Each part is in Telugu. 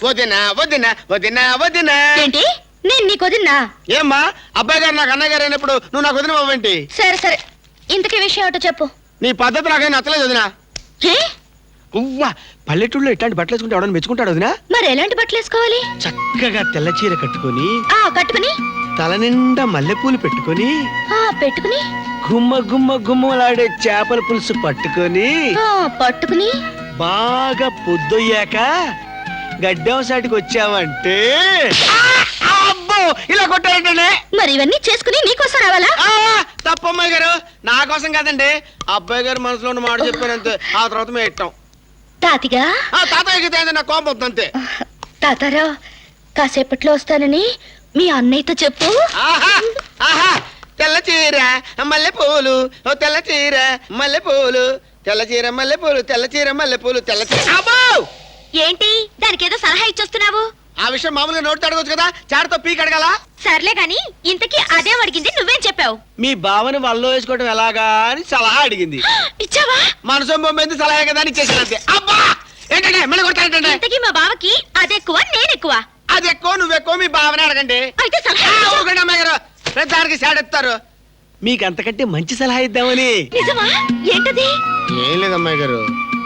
వదినా వదినా వదినా వదినా. ఏంటి నేను నీకు వదిన్నా? ఏమ్మా అబ్బాయి గారు నాకు అన్నయ్య గారు అయినప్పుడు నువ్వు నాకు వదిన అవ్వేంటి? సరే సరే, ఇంతకీ విషయం ఏమిటో చెప్పు. నీ పద్ధతి నాకేం నచ్చలేదు వదినా. ఏ ఉవ్వా, పల్లెటూళ్ళలో ఇట్లాంటి బట్టలు వేసుకుంటే ఎవడన్నా మెచ్చుకుంటాడు వదినా? మరి ఎలాంటి బట్టలు వేసుకోవాలి? చక్కగా తెల్ల చీర కట్టుకొని కట్టుకుని తల నిండా మల్లెపూలు పెట్టుకొని పెట్టుకుని గుమ్మ గుమ్మ గుమ్మలాడే చేపల పులుసు పట్టుకొని పట్టుకుని బాగా పొద్దొయ్యాక గడ్డం సాటికి వచ్చావంటే అబ్బో ఇలా కొట్టారంటే. మరి ఇవన్నీ చేసుకుని నీకోసం రావాలా? తప్పమ్మాయి గారు, నా కోసం కాదండి, అబ్బాయి గారు మనసులో ఉన్న మాట చెప్పానంతే. ఆ తర్వాత మేము ఇట్టాం. తాతిగా తాతయ్యకి నా కోపం వద్దంతే. తాతారా, కాసేపట్లో వస్తానని మీ అన్నయ్యతో చెప్పు. ఆహా, తెల్ల చీర మల్లె పూలు, ఓ తెల్ల చీర మల్లె పూలు, తెల్ల చీర మల్లె పూలు, తెల్ల చీర మల్లె పూలు, తెల్ల చీర. అబ్బో ఏంటి దానికి ఏదో సలహా ఇచ్చొస్తున్నావు? ఆ విషయం మామూలుగా నోటితో అడగొచ్చు కదా, చాటతో పీక్ అడగాల. సర్లే గాని ఇంతకీ అదే అడిగింది, నువ్వేం చెప్పావు? మీ బావని వల్లో వేసుకోవడం ఎలాగా అని సలహా అడిగింది. ఇచ్చావా? మనసు బొమ్మింది సలహా కదా అని ఇచ్చేసినంతే. అబ్బా ఏంటంటే మళ్ళీ కొడతానంటే. ఇంతకీ మా బావకి అదెక్కువ నేనెక్కువ? అది ఎక్కువ నువ్వెక్కువ, మీ బావని అడగండి. అయితే సలహా అమ్మాయి గారు దానికి సాడెత్తారు. మీకు అంతకంటే మంచి సలహా ఇద్దామని. నిజమా? ఏంటది? ఏం లేదు అమ్మాయి గారు,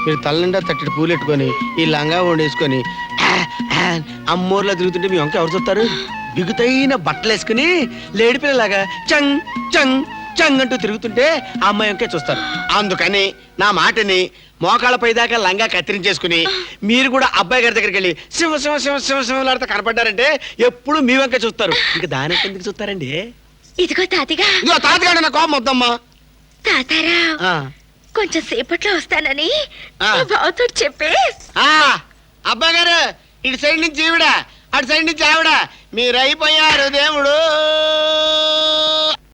మీరు తల నిండా తట్టడి పూలు పెట్టుకొని ఈ లంగా వండేసుకొని అమ్మోర్లా తిరుగుతుంటే మీ వంక ఎవరు చూస్తారు? బిగుతైన బట్టలు వేసుకుని లేడిపిల్లలాగా చంగ్ చంగ్ చంగ్ అంటూ తిరుగుతుంటే ఆ అమ్మాయి వంకే చూస్తారు. అందుకని నా మాటని మోకాళ్ళపై దాకా లంగా కత్తిరించేసుకుని మీరు కూడా అబ్బాయి గారి దగ్గరికి వెళ్ళి సింహ సింహ సింహ సింహ సింహలాడితే కనపడ్డారంటే ఎప్పుడు మీ వంక చూస్తారు. ఇంకా దాని ఎందుకు చూస్తారండి? ఇదిగో తాతిగా. ఇదిగో తాతగాడు నా కోపం వద్దమ్మా. తాతారా, కొంచెం సేపట్లో వస్తానని బావతో చెప్పే. అబ్బాయి గారు, ఇటు సైడ్ నుంచి ఈవిడ, అటు సైడ్ నుంచి ఆవిడ, మీరు అయిపోయారు దేవుడు.